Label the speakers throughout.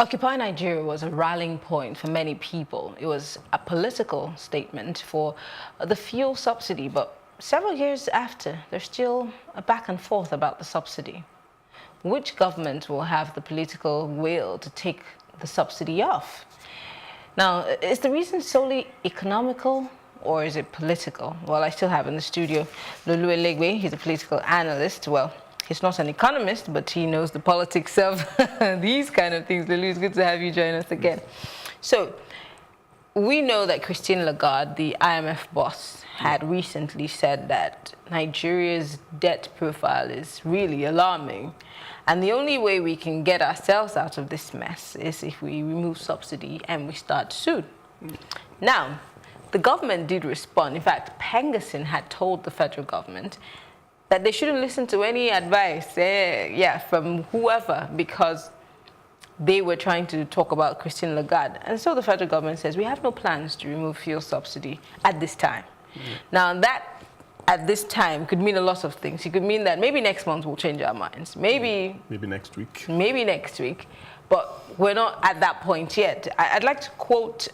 Speaker 1: Occupy Nigeria was a rallying point for many people. It was a political statement for the fuel subsidy, but several years after, there's still a back and forth about the subsidy. Which government will have the political will to take the subsidy off? Now, is the reason solely economical or is it political? Well, I still have in the studio Lulu Elegbe. He's a political analyst. Well, he's not an economist, but he knows the politics of these kind of things. Lulu, it's good to have you join us again. So, we know that Christine Lagarde, the IMF boss, had recently said that Nigeria's debt profile is really alarming. And the only way we can get ourselves out of this mess is if we remove subsidy and we start soon. Now, the government did respond. In fact, Pengasin had told the federal government that they shouldn't listen to any advice from whoever, because they were trying to talk about Christine Lagarde. And so the federal government says, we have no plans to remove fuel subsidy at this time. Now, that at this time could mean a lot of things. It could mean that maybe next month we'll change our minds. Maybe
Speaker 2: next week.
Speaker 1: Maybe next week. But we're not at that point yet. I'd like to quote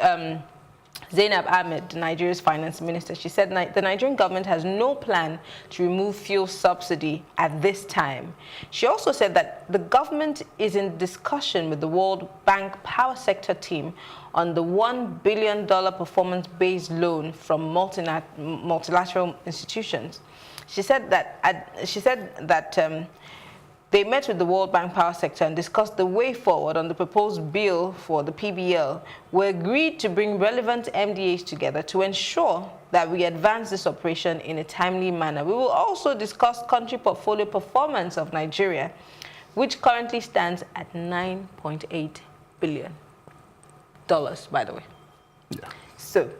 Speaker 1: Zainab Ahmed, Nigeria's finance minister. She said the Nigerian government has no plan to remove fuel subsidy at this time. She also said that the government is in discussion with the World Bank power sector team on the $1 billion performance-based loan from multilateral institutions. She said that they met with the World Bank power sector and discussed the way forward on the proposed bill for the PBL. We agreed to bring relevant MDAs together to ensure that we advance this operation in a timely manner. We will also discuss country portfolio performance of Nigeria, which currently stands at $9.8 billion, by the way.
Speaker 2: Yeah.
Speaker 1: So,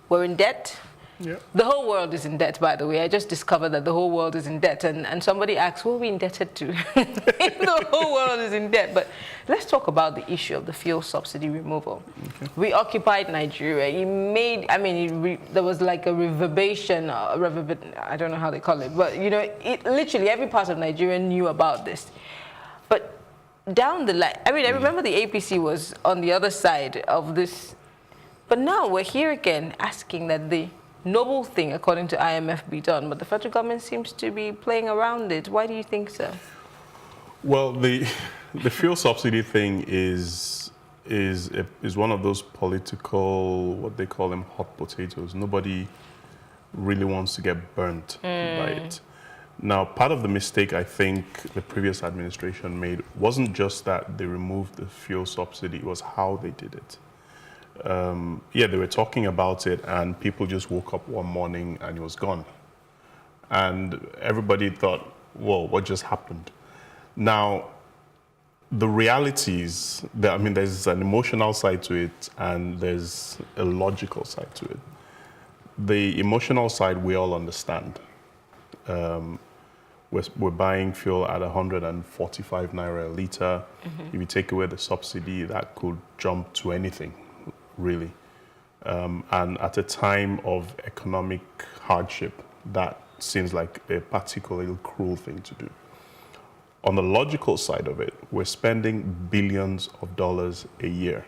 Speaker 1: we're in debt.
Speaker 2: Yeah.
Speaker 1: The whole world is in debt, by the way. I just discovered that the whole world is in debt. And somebody asks, who are we indebted to? The whole world is in debt. But let's talk about the issue of the fuel subsidy removal. Okay. We occupied Nigeria. There was like a reverberation, I don't know how they call it. But, you know, literally every part of Nigeria knew about this. But down the line, I remember the APC was on the other side of this. But now we're here again asking that the noble thing, according to IMF, be done, but the federal government seems to be playing around it. Why do you think so?
Speaker 2: Well, the fuel subsidy thing is one of those political, what they call them, hot potatoes. Nobody really wants to get burnt by it. Now, part of the mistake I think the previous administration made wasn't just that they removed the fuel subsidy, it was how they did it. They were talking about it and people just woke up one morning and it was gone. And everybody thought, whoa, what just happened? Now, the realities, there's an emotional side to it and there's a logical side to it. The emotional side, we all understand. We're buying fuel at 145 naira a litre. If you take away the subsidy, that could jump to anything, really. And at a time of economic hardship, that seems like a particularly cruel thing to do. On the logical side of it, we're spending billions of dollars a year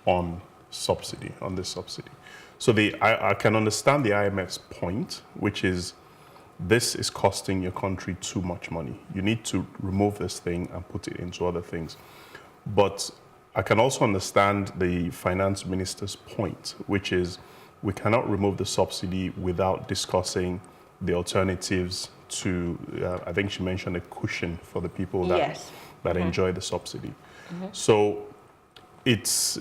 Speaker 2: on this subsidy. So I can understand the IMF's point, which is this is costing your country too much money. You need to remove this thing and put it into other things. But I can also understand the finance minister's point, which is we cannot remove the subsidy without discussing the alternatives to, I think she mentioned a cushion for the people that enjoy the subsidy. So it's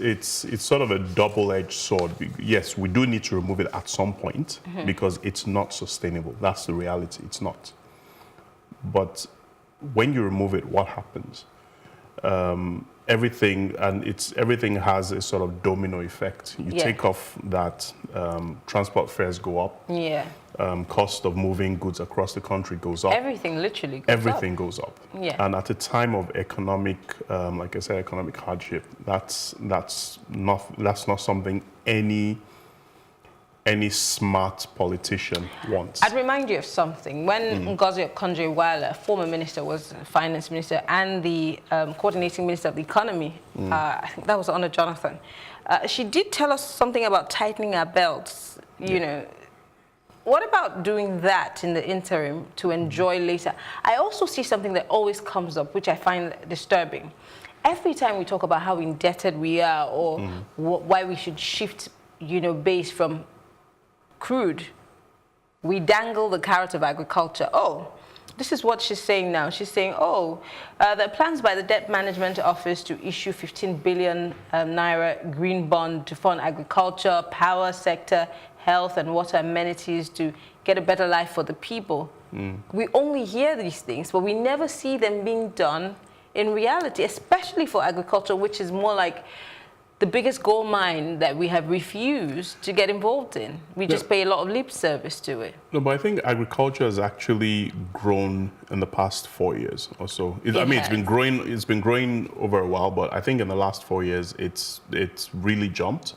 Speaker 2: sort of a double-edged sword. Yes, we do need to remove it at some point because it's not sustainable. That's the reality. It's not. But when you remove it, what happens? Everything has a sort of domino effect. You take off that, transport fares go up. Yeah. Cost of moving goods across the country goes up.
Speaker 1: Everything literally goes up.
Speaker 2: Everything goes up. Yeah. And at a time of economic, like I said, economic hardship, that's not something any any smart politician wants.
Speaker 1: I'd remind you of something. When Ngozi Okonjo-Iweala, former minister, was finance minister and the coordinating minister of the economy, I think that was under Jonathan, she did tell us something about tightening our belts, you know. What about doing that in the interim to enjoy later? I also see something that always comes up, which I find disturbing. Every time we talk about how indebted we are or why we should shift, you know, base from crude, we dangle the carrot of agriculture. Oh, this is what she's saying now. She's saying, oh, there are plans by the Debt Management Office to issue 15 billion naira green bond to fund agriculture, power sector, health and water amenities to get a better life for the people. We only hear these things, but we never see them being done in reality, especially for agriculture, which is more like the biggest gold mine that we have refused to get involved in. We just pay a lot of lip service to it.
Speaker 2: No, but I think agriculture has actually grown in the past 4 years or so. I mean, it's been growing over a while, but I think in the last 4 years, it's really jumped.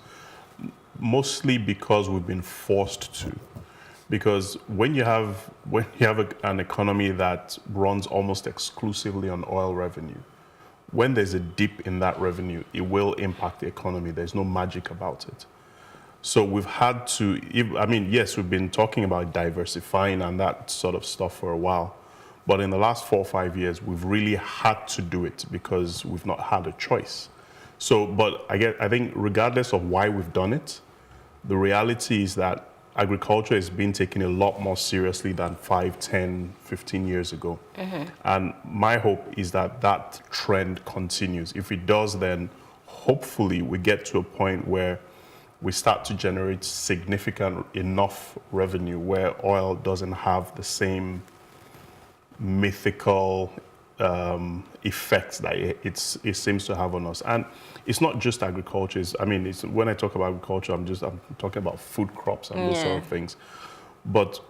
Speaker 2: Mostly because we've been forced to. Because when you have an economy that runs almost exclusively on oil revenue, when there's a dip in that revenue, it will impact the economy. There's no magic about it. So we've had to, I mean, yes, we've been talking about diversifying and that sort of stuff for a while. But in the last 4 or 5 years, we've really had to do it because we've not had a choice. So, but I think regardless of why we've done it, the reality is that agriculture is being taken a lot more seriously than 5, 10, 15 years ago. And my hope is that that trend continues. If it does, then hopefully we get to a point where we start to generate significant enough revenue where oil doesn't have the same mythical effects that it seems to have on us. And it's not just agriculture. When I talk about agriculture, I'm talking about food crops and those sort of things. But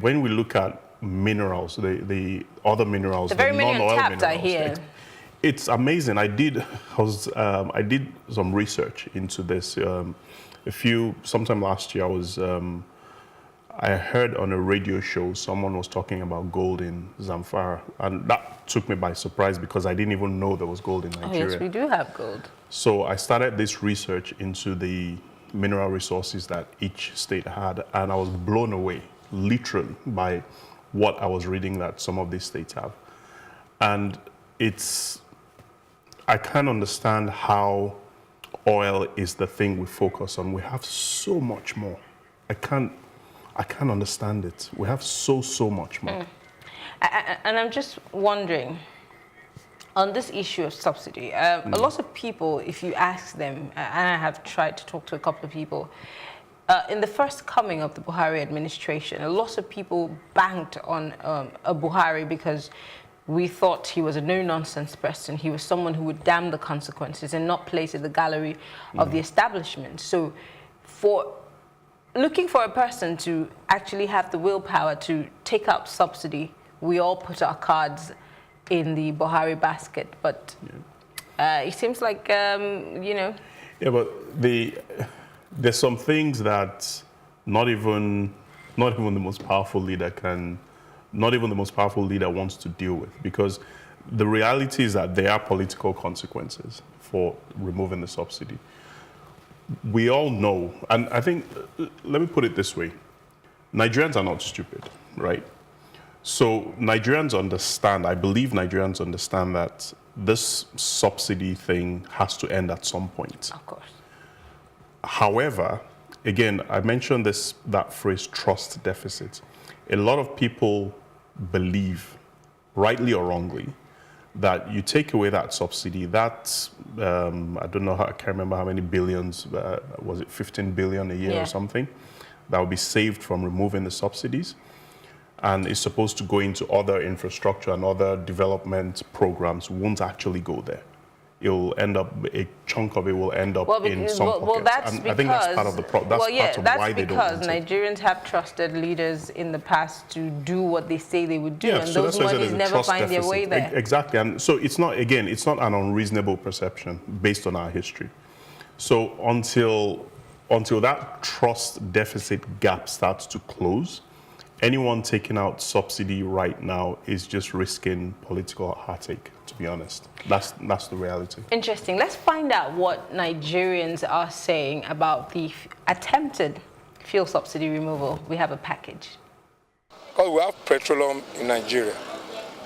Speaker 2: when we look at minerals, the other minerals, the non-oil minerals,
Speaker 1: I hear.
Speaker 2: It's amazing. I did some research into this. Sometime last year, I heard on a radio show someone was talking about gold in Zamfara, and that took me by surprise because I didn't even know there was gold in Nigeria.
Speaker 1: Oh, yes, we do have gold.
Speaker 2: So I started this research into the mineral resources that each state had, and I was blown away, literally, by what I was reading that some of these states have. And I can't understand how oil is the thing we focus on. We have so much more. I can't understand it. We have so much more.
Speaker 1: And I'm just wondering, on this issue of subsidy, a lot of people, if you ask them, and I have tried to talk to a couple of people, in the first coming of the Buhari administration, a lot of people banked on a Buhari because we thought he was a no-nonsense person. He was someone who would damn the consequences and not place in the gallery of the establishment. So looking for a person to actually have the willpower to take out subsidy, we all put our cards in the Buhari basket. But it seems like, Yeah,
Speaker 2: but there's some things that not even the most powerful leader wants to deal with, because the reality is that there are political consequences for removing the subsidy. We all know, and I think, let me put it this way, Nigerians are not stupid, right? So Nigerians understand, I believe Nigerians understand that this subsidy thing has to end at some point.
Speaker 1: Of course.
Speaker 2: However, again, I mentioned that phrase, trust deficit. A lot of people believe, rightly or wrongly, that you take away that subsidy, that, I don't know, I can't remember how many billions, was it 15 billion a year or something, that will be saved from removing the subsidies, and is supposed to go into other infrastructure and other development programs, won't actually go there. A chunk of it will end up in some pockets.
Speaker 1: Well, that's
Speaker 2: and I think that's part of the problem. That's part of why they don't want it.
Speaker 1: That's because Nigerians have trusted leaders in the past to do what they say they would do,
Speaker 2: Yeah,
Speaker 1: and
Speaker 2: so
Speaker 1: those monies never find their way there.
Speaker 2: Exactly, and so it's not an unreasonable perception based on our history. So until until that trust deficit gap starts to close, anyone taking out subsidy right now is just risking political heartache, to be honest. That's the reality.
Speaker 1: Interesting. Let's find out what Nigerians are saying about the attempted fuel subsidy removal. We have a package.
Speaker 3: Because we have petroleum in Nigeria,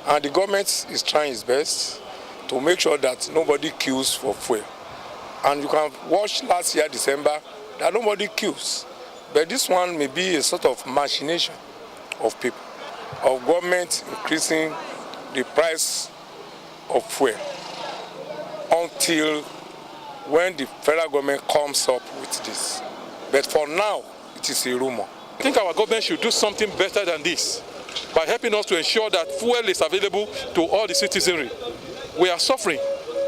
Speaker 3: and the government is trying its best to make sure that nobody queues for fuel. And you can watch last year, December, that nobody queues. But this one may be a sort of machination of people, of government increasing the price of fuel until when the federal government comes up with this. But for now, it is a rumor.
Speaker 4: I think our government should do something better than this by helping us to ensure that fuel is available to all the citizenry. We are suffering.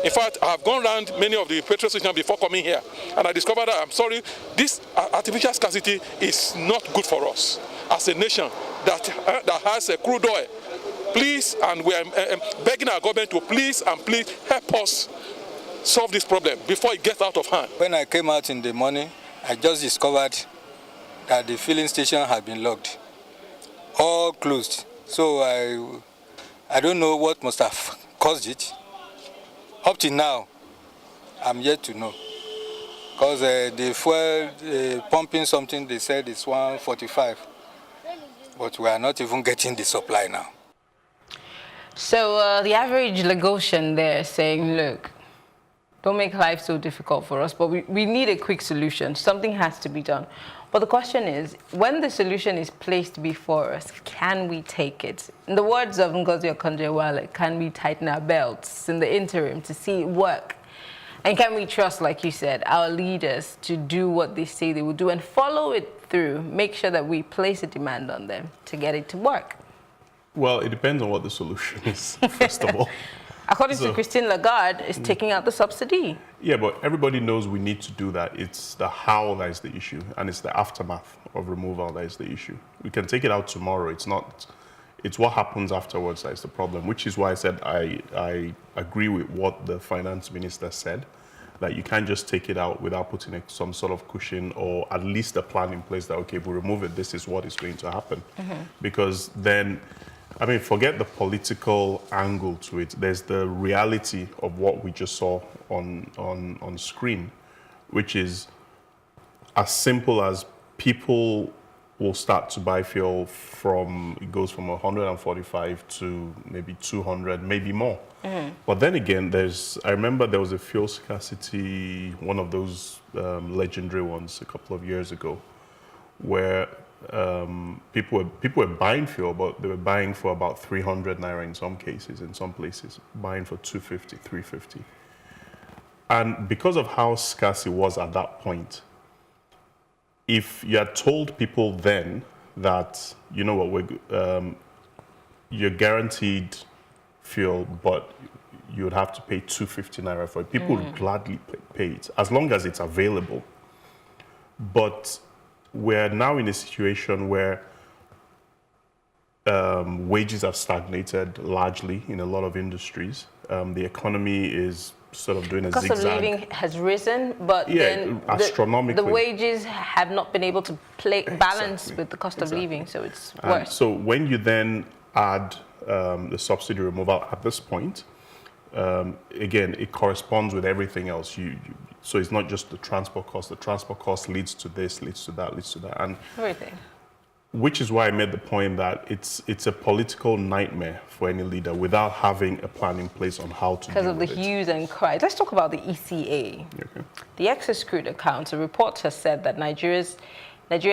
Speaker 4: In fact, I have gone around many of the petrol stations before coming here, and I discovered that, I'm sorry, this artificial scarcity is not good for us as a nation that has a crude oil. Please, and we are begging our government to please help us solve this problem before it gets out of hand.
Speaker 3: When I came out in the morning, I just discovered that the filling station had been locked, all closed. So I don't know what must have caused it. Up to now, I'm yet to know. Because the fuel pumping something, they said it's 145. But we are not even getting the supply now.
Speaker 1: So the average Lagosian there is saying, look, don't make life so difficult for us, but we need a quick solution. Something has to be done. But the question is, when the solution is placed before us, can we take it? In the words of Ngozi Okonjo-Iweala, can we tighten our belts in the interim to see it work? And can we trust, like you said, our leaders to do what they say they will do and follow it through, make sure that we place a demand on them to get it to work?
Speaker 2: Well, it depends on what the solution is, first of all.
Speaker 1: According to Christine Lagarde, is taking out the subsidy.
Speaker 2: Yeah, but everybody knows we need to do that. It's the how that is the issue, and it's the aftermath of removal that is the issue. We can take it out tomorrow. It's what happens afterwards that is the problem, which is why I said I agree with what the finance minister said, that you can't just take it out without putting some sort of cushion or at least a plan in place that, okay, if we remove it, this is what is going to happen. Because then, I mean, forget the political angle to it. There's the reality of what we just saw on screen, which is as simple as people will start to buy fuel it goes from 145 to maybe 200, maybe more. But then again, I remember there was a fuel scarcity, one of those legendary ones a couple of years ago, where people were buying fuel, but they were buying for about 300 naira in some cases, in some places, buying for 250, 350. And because of how scarce it was at that point, if you had told people then that, you know what, you're guaranteed fuel, but you would have to pay 250 naira for it, people would gladly pay it, as long as it's available. But we're now in a situation where wages have stagnated largely in a lot of industries. The economy is sort of doing a zigzag.
Speaker 1: Cost of living has risen, but then
Speaker 2: astronomically.
Speaker 1: the wages have not been able to balance with the cost of living, so it's worse.
Speaker 2: So when you then add the subsidy removal at this point, again, it corresponds with everything else. So it's not just the transport cost. The transport cost leads to this, leads to that, leads to that. And
Speaker 1: everything.
Speaker 2: Which is why I made the point that it's a political nightmare for any leader without having a plan in place on how to deal with it.
Speaker 1: Because of the hues and cries. Let's talk about the ECA.
Speaker 2: Okay.
Speaker 1: The excess crude account. A report has said that Nigeria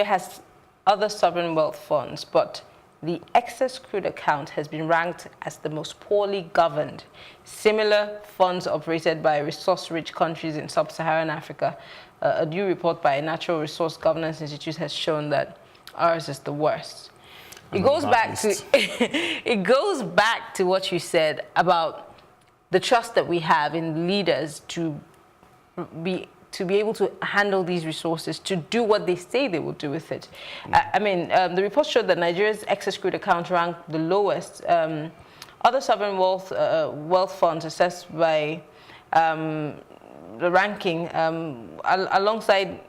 Speaker 1: has other sovereign wealth funds, but the excess crude account has been ranked as the most poorly governed. Similar funds operated by resource-rich countries in sub-Saharan Africa. A new report by a Natural Resource Governance Institute has shown that ours is the worst. It goes back to what you said about the trust that we have in leaders to be able to handle these resources, to do what they say they will do with it. I mean, the report showed that Nigeria's excess crude account ranked the lowest. Other sovereign wealth funds assessed by the ranking alongside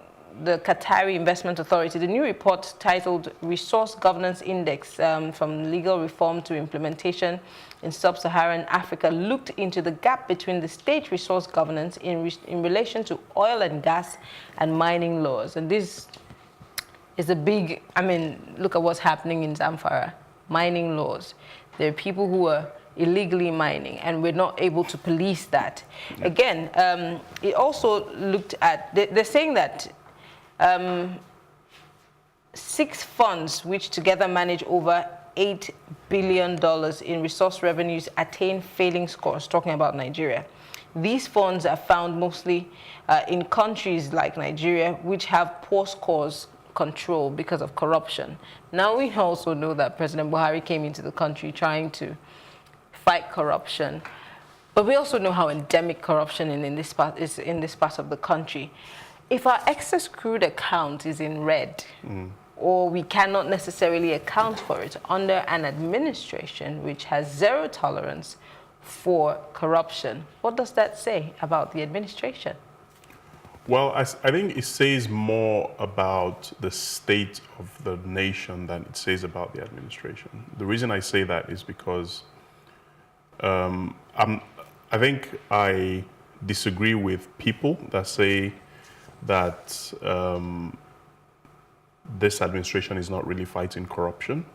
Speaker 1: the Qatari Investment Authority, the new report titled Resource Governance Index from Legal Reform to Implementation in Sub-Saharan Africa, looked into the gap between the state resource governance in relation to oil and gas and mining laws. And this is a big, I mean, look at what's happening in Zamfara. Mining laws. There are people who are illegally mining, and we're not able to police that. Again, it also looked at, they're saying that 6 funds, which together manage over $8 billion in resource revenues, attain failing scores, talking about Nigeria. These funds are found mostly in countries like Nigeria, which have poor scores control because of corruption. Now we also know that President Buhari came into the country trying to fight corruption, but we also know how endemic corruption is in this part of the country. If our excess crude account is in red, or we cannot necessarily account for it under an administration which has zero tolerance for corruption, what does that say about the administration?
Speaker 2: Well, I think it says more about the state of the nation than it says about the administration. The reason I say that is because I think I disagree with people that say that this administration is not really fighting corruption.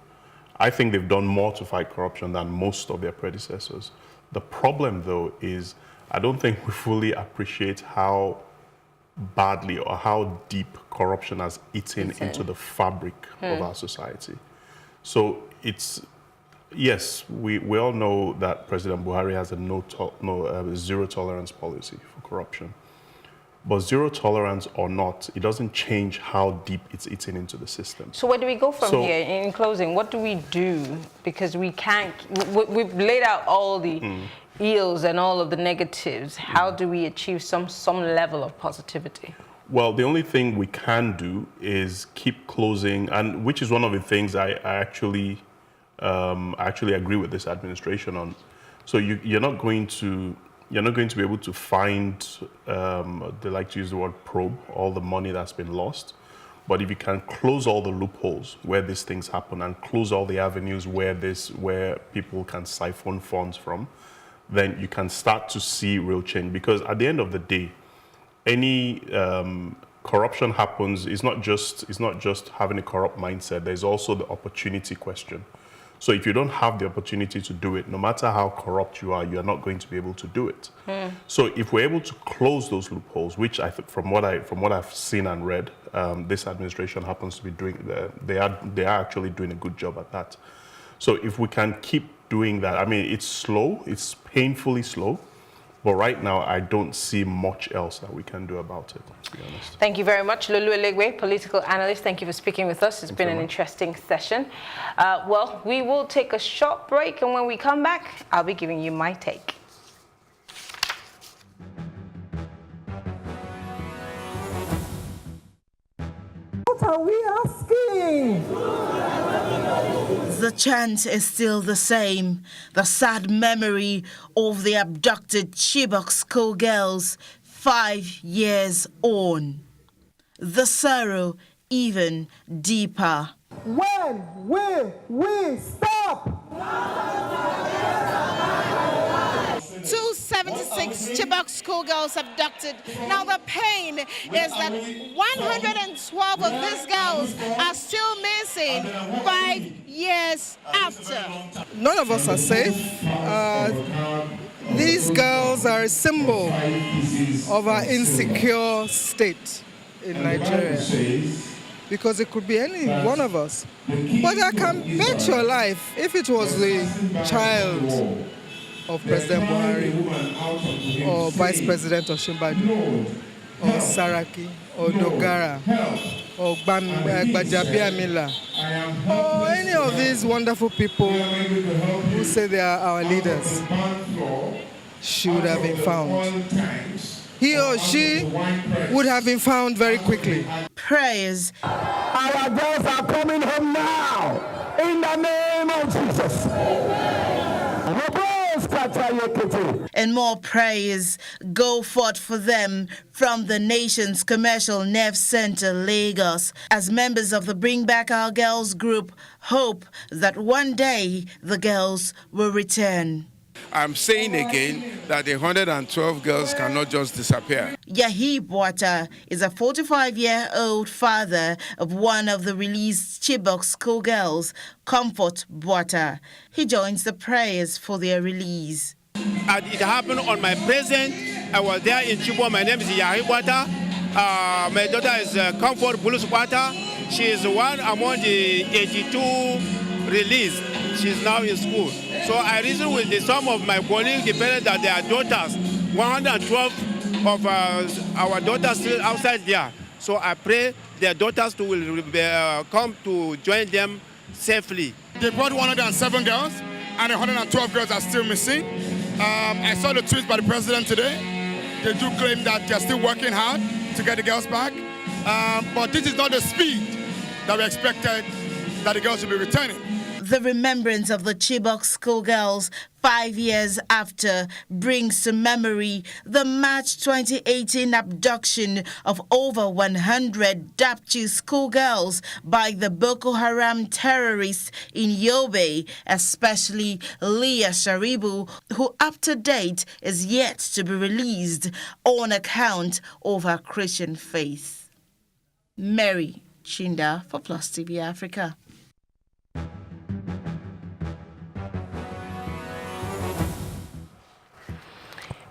Speaker 2: I think they've done more to fight corruption than most of their predecessors. The problem, though, is I don't think we fully appreciate how badly or how deep corruption has eaten into the fabric of our society. So it's, yes, we all know that President Buhari has a zero tolerance policy for corruption. But zero tolerance or not, it doesn't change how deep it's eaten into the system. So
Speaker 1: where do we go from here? In closing, what do we do? Because we can't, we've laid out all the ills and all of the negatives. How do we achieve some level of positivity?
Speaker 2: Well, the only thing we can do is keep closing, and which is one of the things I actually agree with this administration on. So you're not going to be able to find, they like to use the word probe, all the money that's been lost. But if you can close all the loopholes where these things happen and close all the avenues where people can siphon funds from, then you can start to see real change. Because at the end of the day, any corruption happens, it's not just having a corrupt mindset, there's also the opportunity question. So if you don't have the opportunity to do it, no matter how corrupt you are not going to be able to do it. So if we're able to close those loopholes, which I think from what I've seen and read, this administration happens to be doing, they are actually doing a good job at that. So if we can keep doing that, I mean, it's slow, it's painfully slow, but right now I don't see much else that we can do about it, to be honest.
Speaker 1: Thank you very much, Lulu Elegwe, political analyst. Thank you for speaking with us. It's been an interesting session. Well, we will take a short break, and when we come back, I'll be giving you my take.
Speaker 5: What are we asking?
Speaker 6: The chant is still the same, the sad memory of the abducted Chibok schoolgirls 5 years on. The sorrow even deeper.
Speaker 5: When will we stop?
Speaker 6: 276 Chibok schoolgirls abducted. Now the pain is that 112 of these girls are still missing 5 years after.
Speaker 5: None of us are safe. These girls are a symbol of our insecure state in Nigeria. Because it could be any one of us. But I can bet your life, if it was the child of President Buhari, or Vice President Osinbajo, or Saraki, or Dogara, or Gbajabiamila, or any of these wonderful people who say they are our leaders, should have been found. He or she would have been found very quickly.
Speaker 6: Prayers.
Speaker 5: Our girls are coming home now, in the name of Jesus.
Speaker 6: And more prayers go forth for them from the nation's commercial nerve center, Lagos, as members of the Bring Back Our Girls group hope that one day the girls will return.
Speaker 7: I'm saying again that the 112 girls cannot just disappear.
Speaker 6: Yahib Bwata is a 45-year-old father of one of the released Chibok schoolgirls, Comfort Bwata. He joins the prayers for their release.
Speaker 8: It happened on my present. I was there in Chibok. My name is Yahib Bwata. My daughter is Comfort Bulus Bwata. She is one among the 82 released. She's now in school. So I reasoned with some of my colleagues, the parents, that their daughters, 112 of our daughters still outside there. So I pray their daughters will come to join them safely.
Speaker 9: They brought 107 girls, and 112 girls are still missing. I saw the tweets by the president today. They do claim that they're still working hard to get the girls back. But this is not the speed that we expected that the girls will be returning.
Speaker 6: The remembrance of the Chibok schoolgirls 5 years after brings to memory the March 2018 abduction of over 100 Dapchi schoolgirls by the Boko Haram terrorists in Yobe, especially Leah Sharibu, who up to date is yet to be released on account of her Christian faith. Mary Chinda for Plus TV Africa.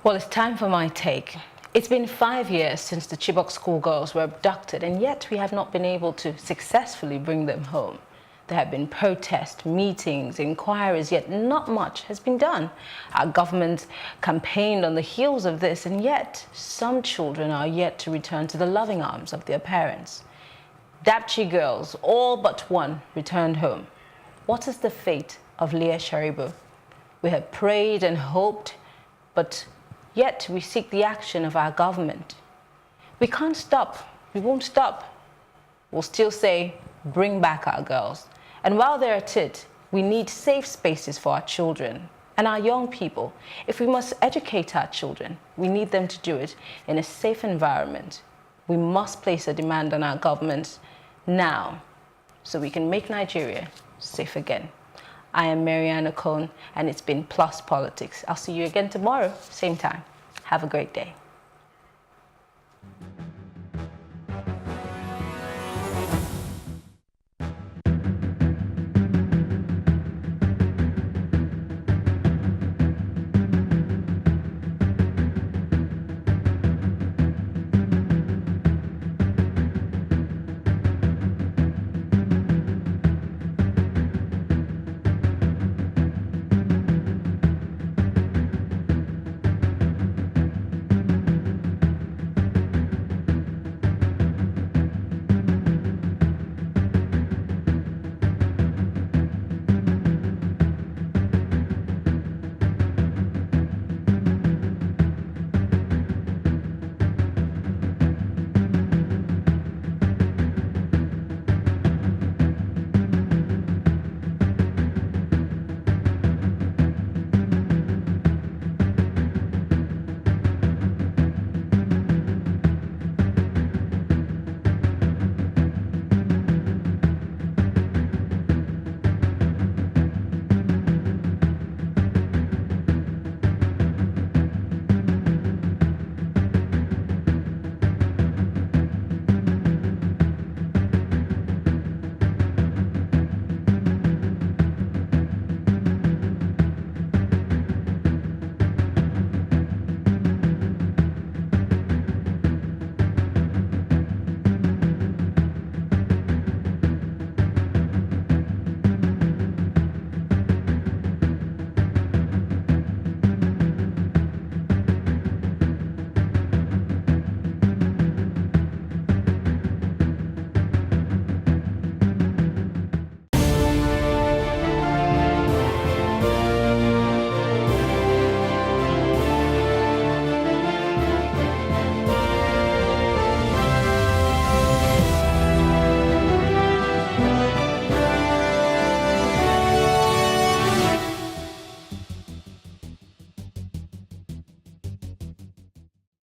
Speaker 1: Well, it's time for my take. It's been 5 years since the Chibok schoolgirls were abducted, and yet we have not been able to successfully bring them home. There have been protests, meetings, inquiries, yet not much has been done. Our government campaigned on the heels of this, and yet some children are yet to return to the loving arms of their parents. Dapchi girls, all but one, returned home. What is the fate of Leah Sharibu? We have prayed and hoped, but yet we seek the action of our government. We can't stop. We won't stop. We'll still say, bring back our girls. And while they're at it, we need safe spaces for our children and our young people. If we must educate our children, we need them to do it in a safe environment. We must place a demand on our government now so we can make Nigeria safe again. I am Mariana Cohn, and it's been Plus Politics. I'll see you again tomorrow, same time. Have a great day.